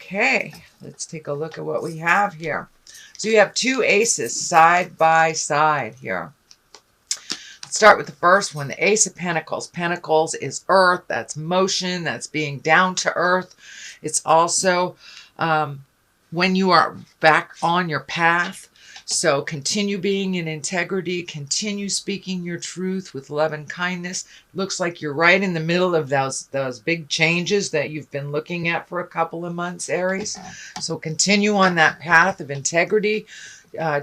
Okay, let's take a look at what we have here. So you have two aces side by side here. Let's start with the first one, the Ace of Pentacles. Pentacles is earth, that's motion, that's being down to earth. It's also when you are back on your path. So continue being in integrity, continue speaking your truth with love and kindness. Looks like you're right in the middle of those big changes that you've been looking at for a couple of months, Aries. So continue on that path of integrity,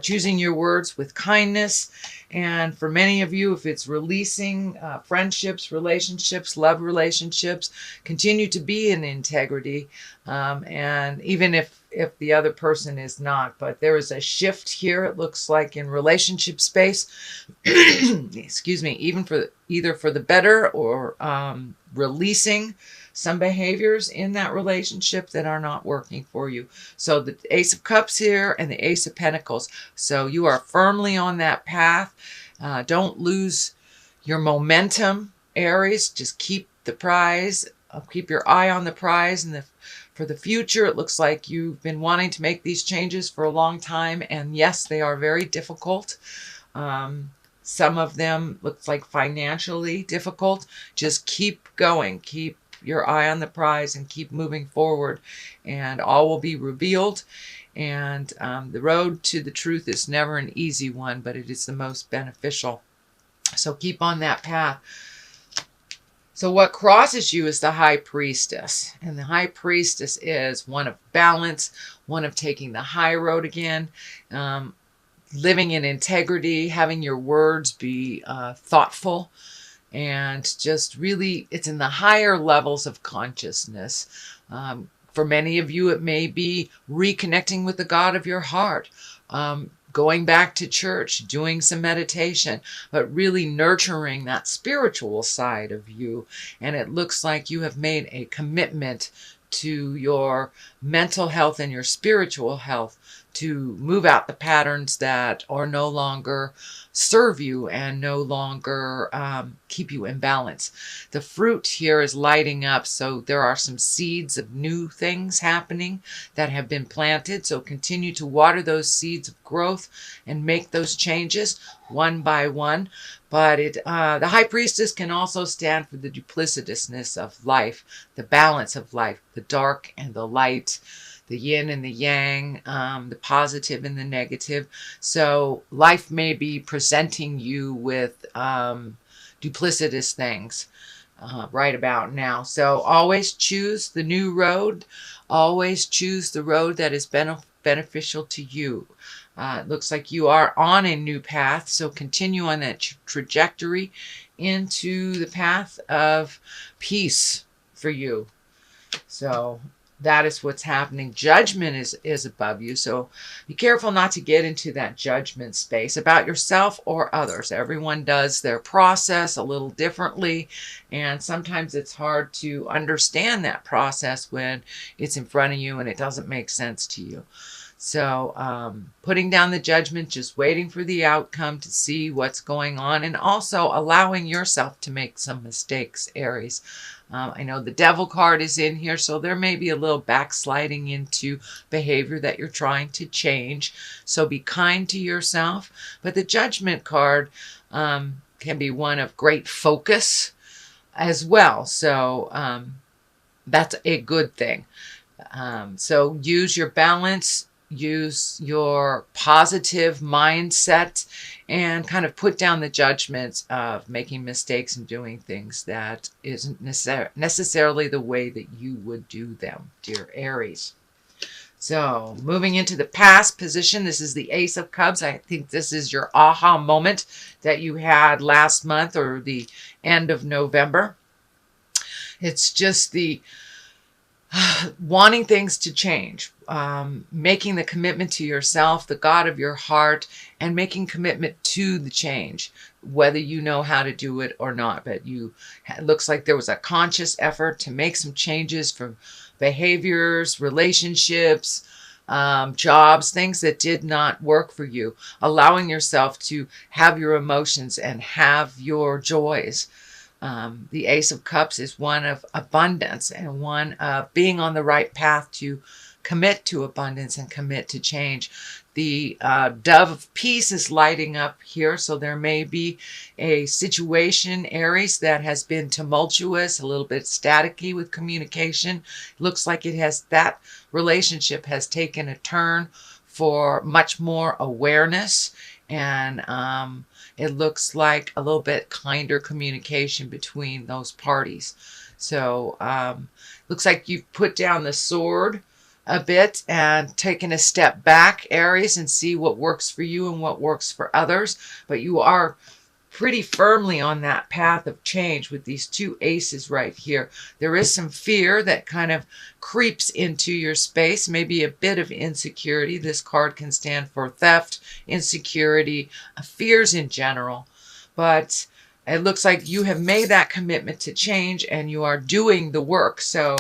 choosing your words with kindness. And for many of you, if it's releasing friendships, relationships, love relationships, continue to be in integrity. And even if the other person is not, but there is a shift here, it looks like, in relationship space, excuse me, either for the better or releasing some behaviors in that relationship that are not working for you. So the Ace of Cups here and the Ace of Pentacles. So you are firmly on that path. Don't lose your momentum, Aries. Just keep the prize. Keep your eye on the prize. And for the future, it looks like you've been wanting to make these changes for a long time. And yes, they are very difficult. Some of them looks like financially difficult. Just keep going. Keep your eye on the prize and keep moving forward, and all will be revealed. And the road to the truth is never an easy one, but it is the most beneficial. So keep on that path. So what crosses you is the High Priestess. And the High Priestess is one of balance, one of taking the high road again, living in integrity, having your words be thoughtful, and just really, it's in the higher levels of consciousness. For many of you, it may be reconnecting with the God of your heart, going back to church, doing some meditation, but really nurturing that spiritual side of you. And it looks like you have made a commitment to your mental health and your spiritual health to move out the patterns that are no longer serve you and no longer keep you in balance. The fruit here is lighting up, so there are some seeds of new things happening that have been planted. So continue to water those seeds of growth and make those changes one by one. But the High Priestess can also stand for the duplicitousness of life, the balance of life, the dark and the light, the yin and the yang, the positive and the negative. So life may be presenting you with duplicitous things right about now. So always choose the new road. Always choose the road that is beneficial to you. It looks like you are on a new path, so continue on that trajectory into the path of peace for you. So that is what's happening. Judgment is above you, so be careful not to get into that judgment space about yourself or others. Everyone does their process a little differently, and sometimes it's hard to understand that process when it's in front of you and it doesn't make sense to you. So putting down the judgment, just waiting for the outcome to see what's going on, and also allowing yourself to make some mistakes, Aries. I know the Devil card is in here, so there may be a little backsliding into behavior that you're trying to change. So be kind to yourself. But the Judgment card can be one of great focus as well. So that's a good thing. So use your balance, use your positive mindset, and kind of put down the judgments of making mistakes and doing things that isn't necessarily the way that you would do them, dear Aries. So moving into the past position, this is the Ace of Cups. I think this is your aha moment that you had last month or the end of November. It's just the wanting things to change, making the commitment to yourself, the God of your heart, and making commitment to the change, whether you know how to do it or not. But it looks like there was a conscious effort to make some changes from behaviors, relationships, jobs, things that did not work for you, allowing yourself to have your emotions and have your joys. The Ace of Cups is one of abundance and one of being on the right path to commit to abundance and commit to change. The Dove of Peace is lighting up here, so there may be a situation, Aries, that has been tumultuous, a little bit staticky with communication. It looks like that relationship has taken a turn for much more awareness, and it looks like a little bit kinder communication between those parties. So looks like you've put down the sword a bit and taken a step back, Aries, and see what works for you and what works for others. But you are pretty firmly on that path of change with these two aces right here. There is some fear that kind of creeps into your space, maybe a bit of insecurity. This card can stand for theft, insecurity, fears in general. But it looks like you have made that commitment to change and you are doing the work. So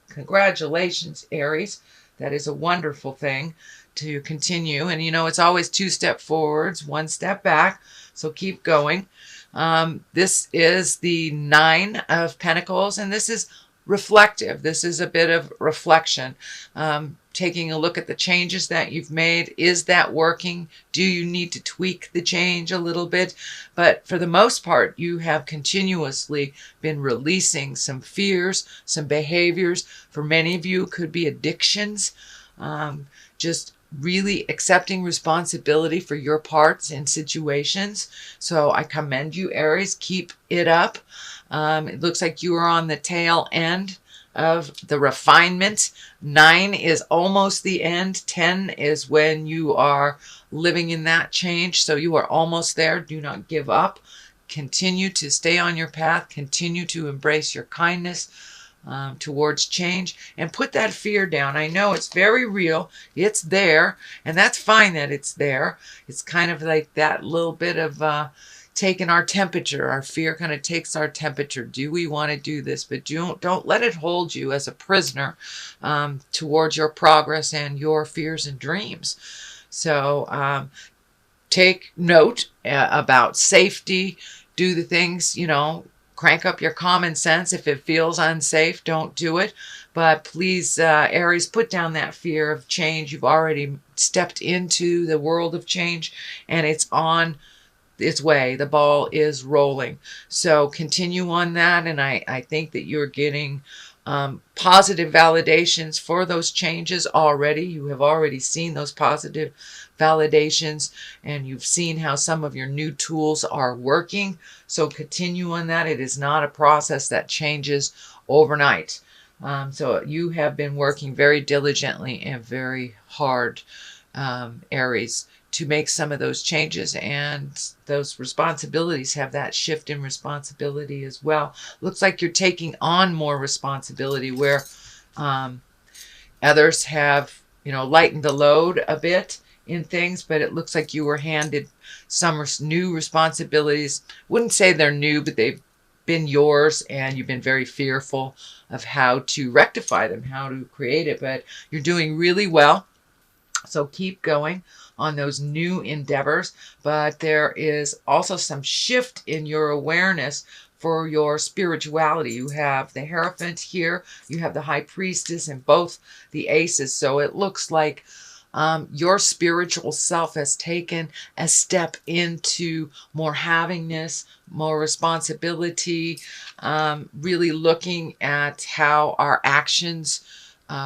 congratulations, Aries. That is a wonderful thing to continue. And you know, it's always 2 steps forwards, 1 step back. So keep going. This is the 9 of Pentacles, and this is reflective. This is a bit of reflection. Taking a look at the changes that you've made. Is that working? Do you need to tweak the change a little bit? But for the most part, you have continuously been releasing some fears, some behaviors. For many of you, it could be addictions. Just really accepting responsibility for your parts in situations. So I commend you, Aries. Keep it up. It looks like you are on the tail end of the refinement. 9 is almost the end. 10 is when you are living in that change. So you are almost there. Do not give up. Continue to stay on your path. Continue to embrace your kindness towards change and put that fear down. I know it's very real. It's there, and that's fine that it's there. It's kind of like that little bit of taking our temperature. Our fear kind of takes our temperature. Do we want to do this? But don't let it hold you as a prisoner towards your progress and your fears and dreams. So take note about safety. Do the things, you know, crank up your common sense. If it feels unsafe, don't do it. But please, Aries, put down that fear of change. You've already stepped into the world of change, and it's on its way. The ball is rolling. So continue on that, and I think that you're getting positive validations for those changes already. You have already seen those positive validations, and you've seen how some of your new tools are working. So continue on that. It is not a process that changes overnight. So you have been working very diligently and very hard, Aries, to make some of those changes, and those responsibilities have that shift in responsibility as well. Looks like you're taking on more responsibility where others have, you know, lightened the load a bit in things, but it looks like you were handed some new responsibilities. Wouldn't say they're new, but they've been yours, and you've been very fearful of how to rectify them, how to create it, but you're doing really well. So keep going on those new endeavors. But there is also some shift in your awareness for your spirituality. You have the Hierophant here, you have the High Priestess, and both the aces. So it looks like your spiritual self has taken a step into more havingness, more responsibility, really looking at how our actions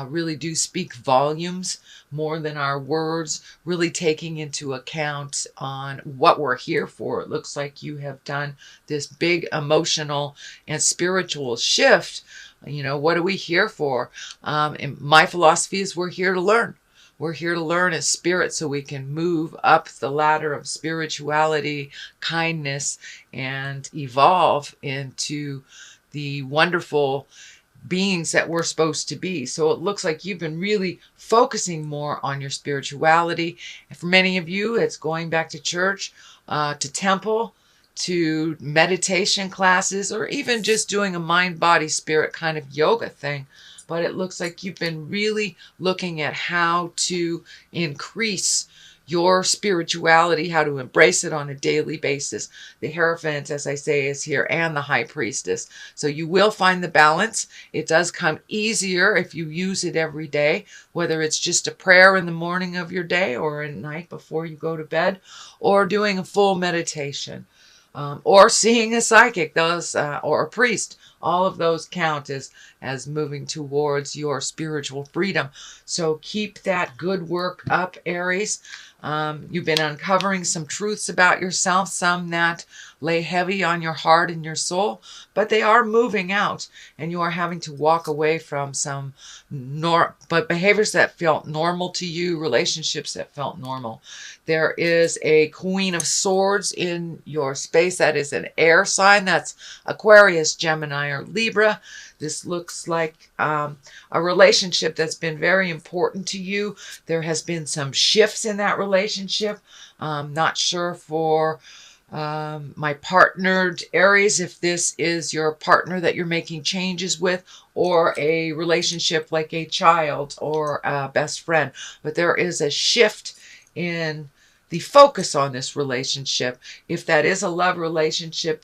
really do speak volumes more than our words, really taking into account on what we're here for. It looks like you have done this big emotional and spiritual shift. You know, what are we here for? And my philosophy is we're here to learn. We're here to learn as spirit so we can move up the ladder of spirituality, kindness, and evolve into the wonderful beings that we're supposed to be. So it looks like you've been really focusing more on your spirituality. And for many of you, it's going back to church, to temple, to meditation classes, or even just doing a mind, body, spirit kind of yoga thing. But it looks like you've been really looking at how to increase your spirituality, how to embrace it on a daily basis. The Hierophant, as I say, is here, and the High Priestess. So you will find the balance. It does come easier if you use it every day, whether it's just a prayer in the morning of your day or at night before you go to bed, or doing a full meditation, or seeing a psychic, or a priest. All of those count as moving towards your spiritual freedom. So keep that good work up, Aries. You've been uncovering some truths about yourself, some that lay heavy on your heart and your soul, but they are moving out, and you are having to walk away from some behaviors that felt normal to you, relationships that felt normal. There is a Queen of Swords in your space. That is an air sign. That's Aquarius, Gemini, or Libra. This looks like a relationship that's been very important to you. There has been some shifts in that relationship. Not sure for my partnered Aries, if this is your partner that you're making changes with, or a relationship like a child or a best friend. But there is a shift in the focus on this relationship. If that is a love relationship,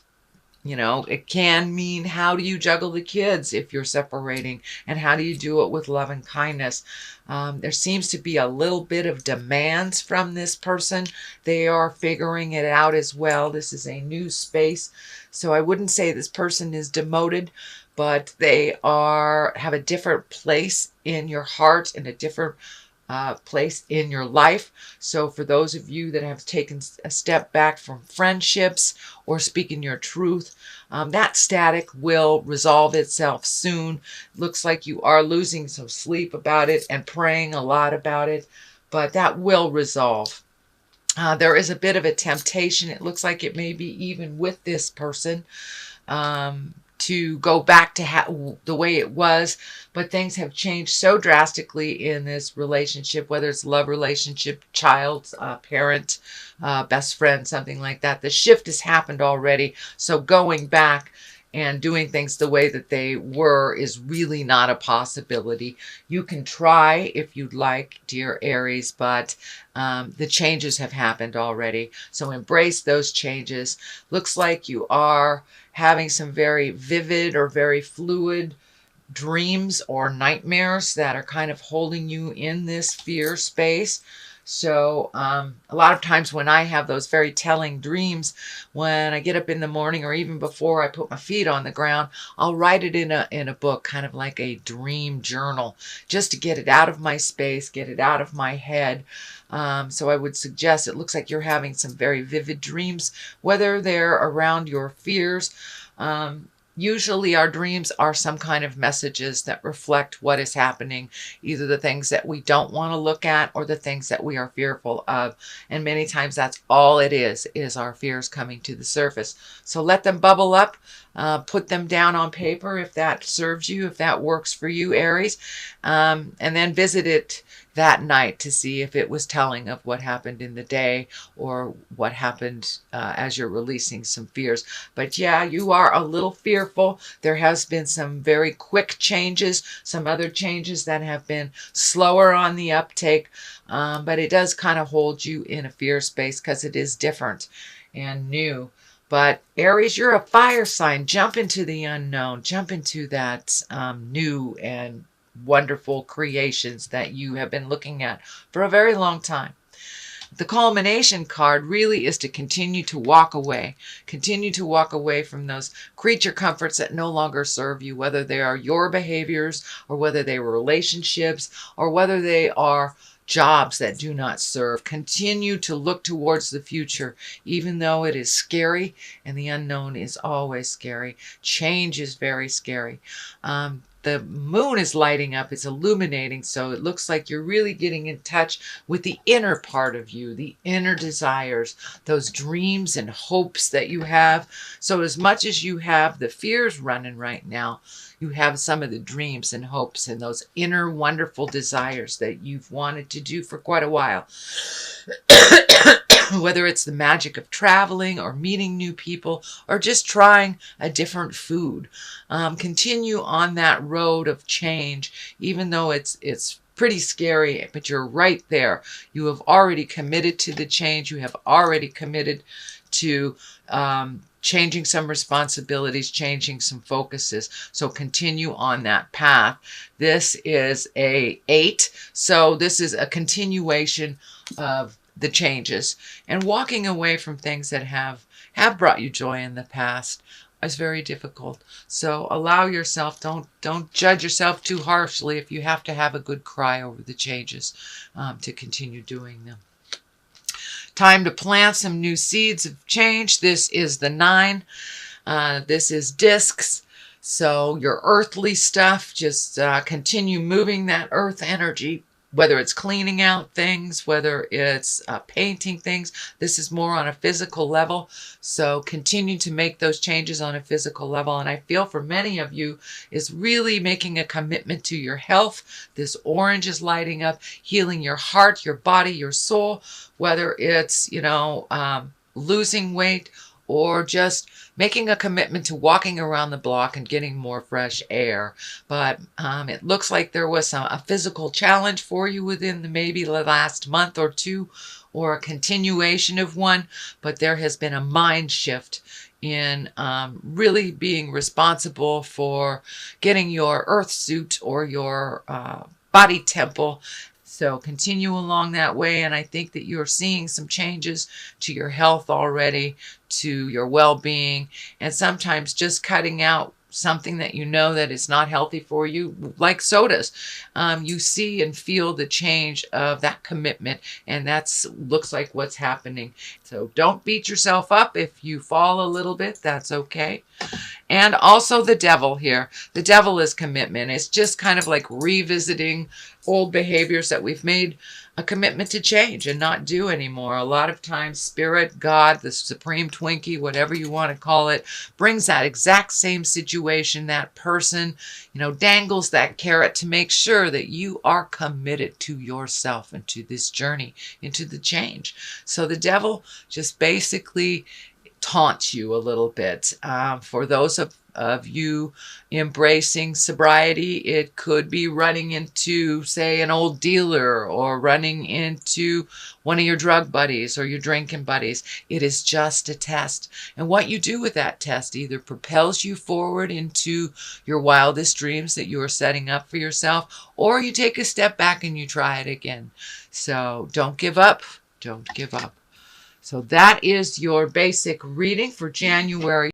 it can mean, how do you juggle the kids if you're separating, and how do you do it with love and kindness? There seems to be a little bit of demands from this person. They are figuring it out as well. This is a new space, so I wouldn't say this person is demoted, but they have a different place in your heart and a different place in your life. So for those of you that have taken a step back from friendships or speaking your truth, that static will resolve itself soon. Looks like you are losing some sleep about it and praying a lot about it, but that will resolve. There is a bit of a temptation. It looks like it may be even with this person, to go back to the way it was, but things have changed so drastically in this relationship, whether it's love relationship, child, parent, best friend, something like that. The shift has happened already, so going back and doing things the way that they were is really not a possibility. You can try if you'd like, dear Aries, but the changes have happened already. So embrace those changes. Looks like you are having some very vivid or very fluid dreams or nightmares that are kind of holding you in this fear space. So a lot of times when I have those very telling dreams, when I get up in the morning or even before I put my feet on the ground, I'll write it in a book, kind of like a dream journal, just to get it out of my space, get it out of my head. So I would suggest, it looks like you're having some very vivid dreams, whether they're around your fears. Usually our dreams are some kind of messages that reflect what is happening, either the things that we don't want to look at or the things that we are fearful of. And many times that's all it is our fears coming to the surface. So let them bubble up, put them down on paper if that serves you, if that works for you, Aries, and then visit it that night to see if it was telling of what happened in the day or what happened as you're releasing some fears. But yeah, you are a little fearful. There has been some very quick changes, some other changes that have been slower on the uptake, but it does kind of hold you in a fear space because it is different and new. But Aries, you're a fire sign. Jump into the unknown. Jump into that new and wonderful creations that you have been looking at for a very long time. The culmination card really is to continue to walk away. Continue to walk away from those creature comforts that no longer serve you, whether they are your behaviors or whether they were relationships or whether they are jobs that do not serve. Continue to look towards the future, even though it is scary, and the unknown is always scary. Change is very scary. The moon is lighting up, it's illuminating, so it looks like you're really getting in touch with the inner part of you, the inner desires, those dreams and hopes that you have. So as much as you have the fears running right now, you have some of the dreams and hopes and those inner wonderful desires that you've wanted to do for quite a while. Whether it's the magic of traveling or meeting new people or just trying a different food. Continue on that road of change, even though it's pretty scary, but you're right there. You have already committed to the change. You have already committed to changing some responsibilities, changing some focuses. So continue on that path. This is a 8. So this is a continuation of the changes and walking away from things that have brought you joy in the past is very difficult. So allow yourself, don't judge yourself too harshly if you have to have a good cry over the changes to continue doing them. Time to plant some new seeds of change. This is the 9. This is discs. So your earthly stuff, just continue moving that earth energy, whether it's cleaning out things, whether it's painting things. This is more on a physical level. So continue to make those changes on a physical level. And I feel for many of you is really making a commitment to your health. This orange is lighting up, healing your heart, your body, your soul, whether it's, losing weight or just making a commitment to walking around the block and getting more fresh air. But it looks like there was a physical challenge for you within maybe the last month or two, or a continuation of one, but there has been a mind shift in really being responsible for getting your earth suit or your body temple. So continue along that way, and I think that you're seeing some changes to your health already, to your well-being, and sometimes just cutting out something that you know that is not healthy for you, like sodas. You see and feel the change of that commitment, and that's looks like what's happening. So don't beat yourself up if you fall a little bit. That's okay. And also the devil here. The devil is commitment. It's just kind of like revisiting old behaviors that we've made a commitment to change and not do anymore. A lot of times Spirit, God, the Supreme Twinkie, whatever you want to call it, brings that exact same situation, that person, dangles that carrot to make sure that you are committed to yourself and to this journey, into the change. So the devil just basically taunts you a little bit. For those of you embracing sobriety, it could be running into, say, an old dealer or running into one of your drug buddies or your drinking buddies. It is just a test. And what you do with that test either propels you forward into your wildest dreams that you are setting up for yourself, or you take a step back and you try it again. So don't give up. Don't give up. So that is your basic reading for January